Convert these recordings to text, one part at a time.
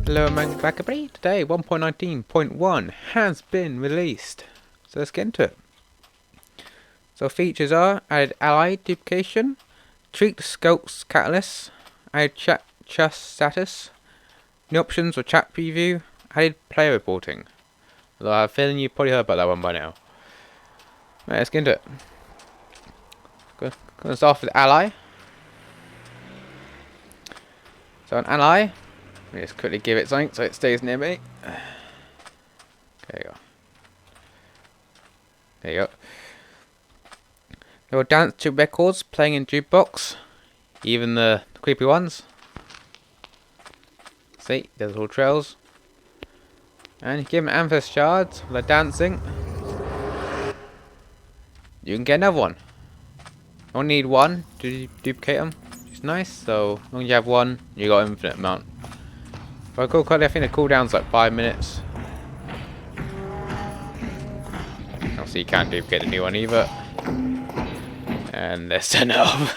Hello, I'm back everybody. Today 1.19.1 has been released. So let's get into it. So features are added ally duplication, tweaked sculk catalyst, added chat status, new options for chat preview, added player reporting. Although I have a feeling you probably heard about that one by now. Right, let's get into it. Gonna start off with ally. So an ally, let me just quickly give it something so it stays near me. There you go. There you go. They will dance to records playing in jukebox, even the creepy ones. See, there's little trails. And you give them amethyst shards for the dancing. You can get another one. You only need one to duplicate them, which is nice. So, as long as you have one, you got an infinite amount. If I recall correctly, I think the cooldown's like 5 minutes. Obviously, you can't duplicate the new one either. And let's turn it off.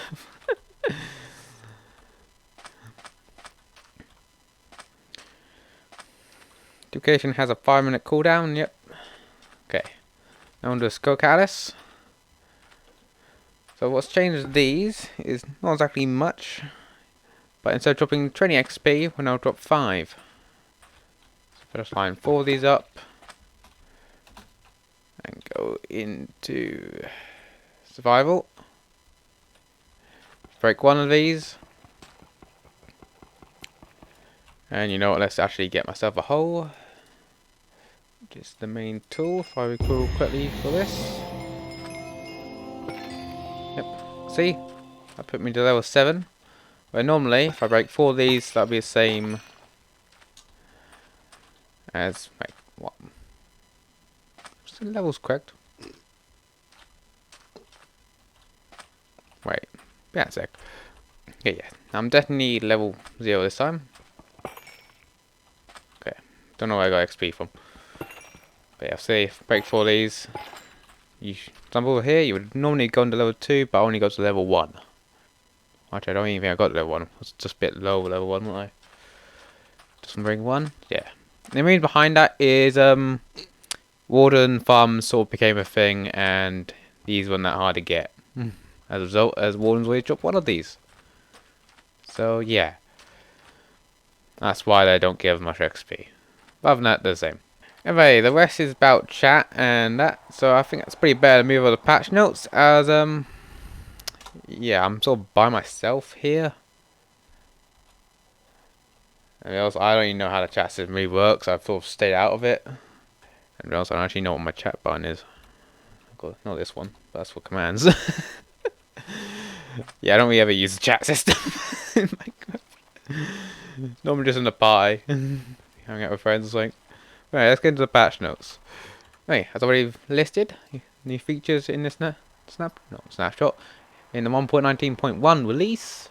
Duplication has a 5-minute cooldown, yep. Okay. Now on to sculk catalyst. So what's changed with these is not exactly much. But instead of dropping 20 XP, we'll now drop 5. So first line 4 of these up. And go into survival. Break one of these. And you know what, let's actually get myself a hole. Just the main tool, if I recall correctly for this. Yep, see? That put me to level 7. Where normally, if I break 4 of these, that'll be the same as, like, what? Is the levels correct? Wait, yeah, a sec. Yeah, I'm definitely level 0 this time. Okay, don't know where I got XP from. But yeah, see, if I break 4 of these, you jump over here, you would normally go into level 2, but I only got to level 1. Actually, I don't even think I got to level 1. I was just a bit low level 1, wasn't I? Just from ring 1? Yeah. The reason behind that is, Warden farms sort of became a thing, and these weren't that hard to get. As a result, as Wardens always drop one of these. So, yeah. That's why they don't give much XP. Other than that, they're the same. Anyway, the rest is about chat and that, so I think that's pretty better to move on to patch notes, as, yeah, I'm sort of by myself here. And also, I don't even know how the chat system really works, I've sort of stayed out of it. And also, I don't actually know what my chat button is. Not this one, but that's for commands. Yeah, I don't really ever use the chat system. Normally just in the party. Hanging out with friends or something. Right, let's get into the patch notes. Hey, as already listed, new features in this snapshot in the 1.19.1 release.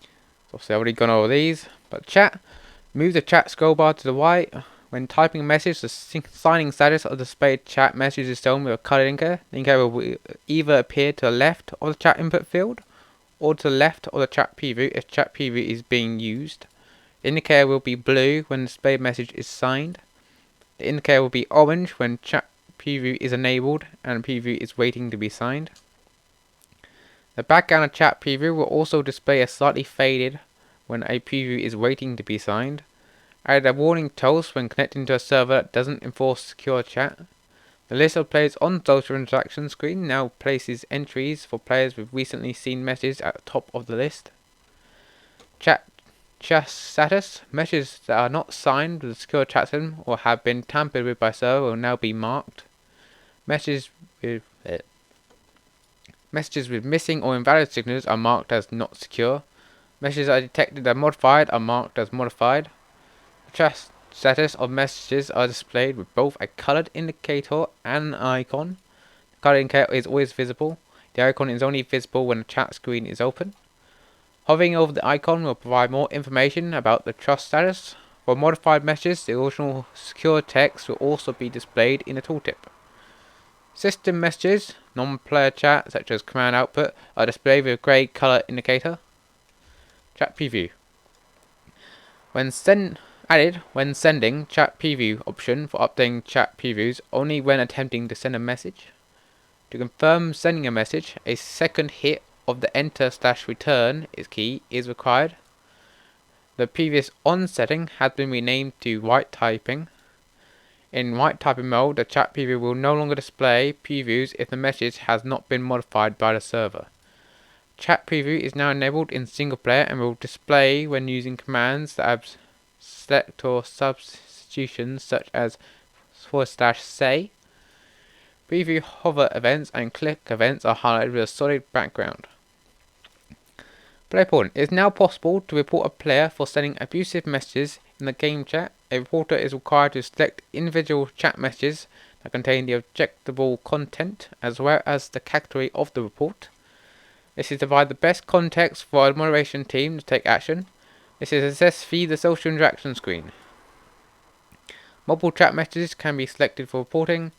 So obviously I've already gone over these, but chat, move the chat scroll bar to the right. When typing a message, the signing status of the displayed chat message is shown with a colored indicator. The indicator will either appear to the left of the chat input field, or to the left of the chat preview if chat preview is being used. The indicator will be blue when the displayed message is signed. The indicator will be orange when chat preview is enabled and preview is waiting to be signed. The background of chat preview will also display as slightly faded when a preview is waiting to be signed. Added a warning toast when connecting to a server that doesn't enforce secure chat. The list of players on social interaction screen now places entries for players with recently seen messages at the top of the list. Chat status, messages that are not signed with a secure chat system or have been tampered with by server will now be marked. Messages with missing or invalid signatures are marked as not secure. Messages that are detected as modified are marked as modified. The chat status of messages are displayed with both a colored indicator and an icon. The colored indicator is always visible. The icon is only visible when the chat screen is open. Hovering over the icon will provide more information about the trust status. For modified messages, the original secure text will also be displayed in the tooltip. System messages, non-player chat such as command output, are displayed with a grey colour indicator. Chat preview. Added when sending chat preview option for updating chat previews only when attempting to send a message. To confirm sending a message, a second hit of the enter/return is required. The previous on setting has been renamed to white typing. In white typing mode, the chat preview will no longer display previews if the message has not been modified by the server. Chat preview is now enabled in single player and will display when using commands that have select or substitutions such as /say. Preview hover events and click events are highlighted with a solid background. Player reporting. It is now possible to report a player for sending abusive messages in the game chat. A reporter is required to select individual chat messages that contain the objectable content as well as the category of the report. This is to provide the best context for a moderation team to take action. This is assessed via the social interaction screen. Multiple chat messages can be selected for reporting.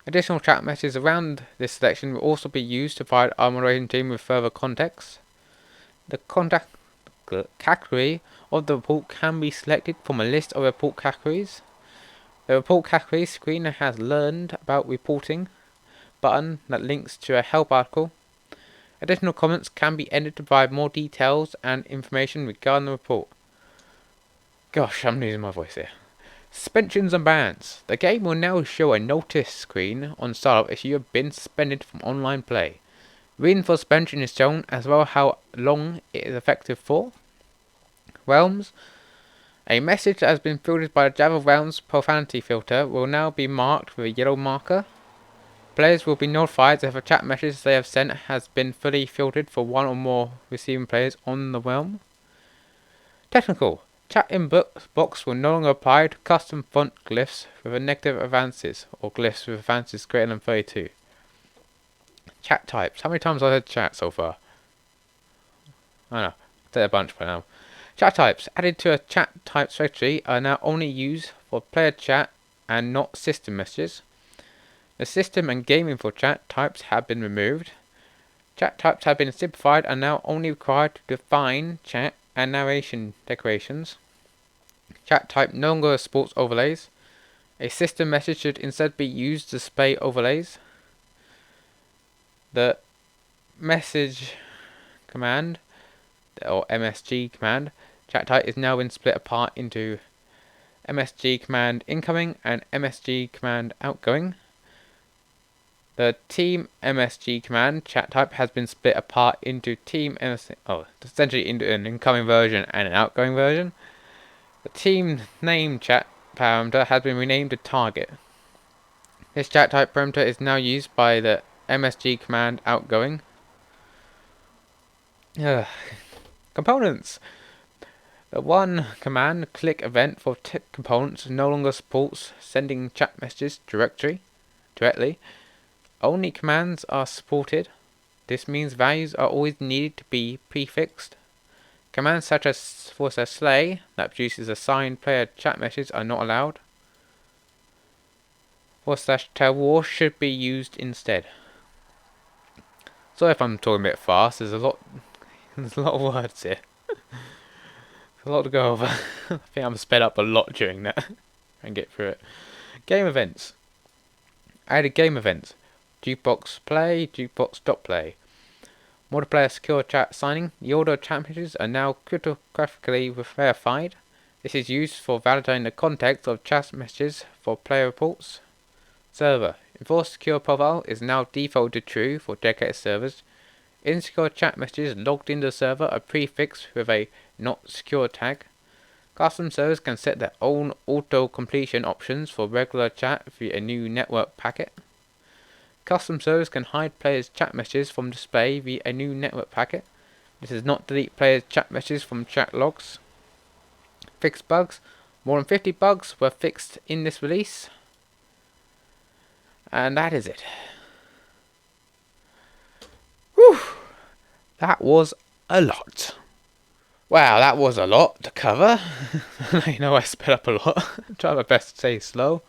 Additional chat messages around this selection will also be used to provide our moderation team with further context. The category of the report can be selected from a list of report categories. The report category screen has learned about reporting button that links to a help article. Additional comments can be entered to provide more details and information regarding the report. Gosh, I'm losing my voice here. Suspensions and bans. The game will now show a notice screen on startup if you have been suspended from online play. Reason for suspension is shown as well how long it is effective for. Realms. A message that has been filtered by the Java Realms profanity filter will now be marked with a yellow marker. Players will be notified if a chat message they have sent has been fully filtered for one or more receiving players on the realm. Technical. Chat inbox will no longer apply to custom font glyphs with a negative advances or glyphs with advances greater than 32. Chat types. How many times have I said chat so far? I don't know. I've said a bunch by now. Chat types added to a chat type strategy are now only used for player chat and not system messages. The system and gaming for chat types have been removed. Chat types have been simplified and now only required to define chat and narration decorations. Chat type no longer supports overlays. A system message should instead be used to display overlays. The message command, or MSG command, chat type is now been split apart into MSG command incoming and MSG command outgoing. The team MSG command chat type has been split apart into essentially into an incoming version and an outgoing version. The team name chat parameter has been renamed to target. This chat type parameter is now used by the MSG command outgoing. Components. The one command click event for components no longer supports sending chat messages directly. Only commands are supported. This means values are always needed to be prefixed. Commands such as /slay that produces assigned player chat messages are not allowed. /tell war should be used instead. Sorry if I'm talking a bit fast. There's a lot of words here. There's a lot to go over. I think I'm sped up a lot during that and get through it. Game events. Added game events. Jukebox play, jukebox stop play. Multiplayer secure chat signing. The order of chat messages are now cryptographically verified. This is used for validating the context of chat messages for player reports. Server. Enforced secure profile is now defaulted true for dedicated servers. Insecure chat messages logged into the server are prefixed with a not secure tag. Custom servers can set their own auto completion options for regular chat via a new network packet. Custom servers can hide players' chat messages from display via a new network packet. This does not delete players' chat messages from chat logs. Fixed bugs. More than 50 bugs were fixed in this release. And that is it. Whew. That was a lot. Wow, that was a lot to cover. You know I sped up a lot. I tried my best to stay slow.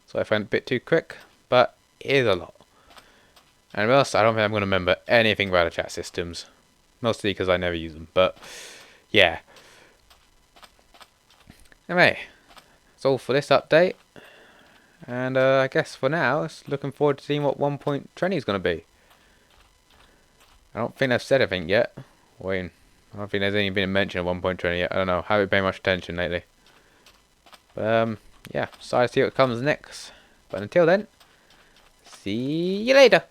So I found it a bit too quick. But it is a lot. And else, I don't think I'm going to remember anything about the chat systems. Mostly because I never use them. But, yeah. Anyway, that's all for this update. And I guess for now, it's looking forward to seeing what 1.20 is going to be. I don't think I've said anything yet. Wait, I don't think there's any been a mention of 1.20 yet. I don't know. Haven't paid much attention lately. But yeah, excited to see what comes next. But until then, see you later.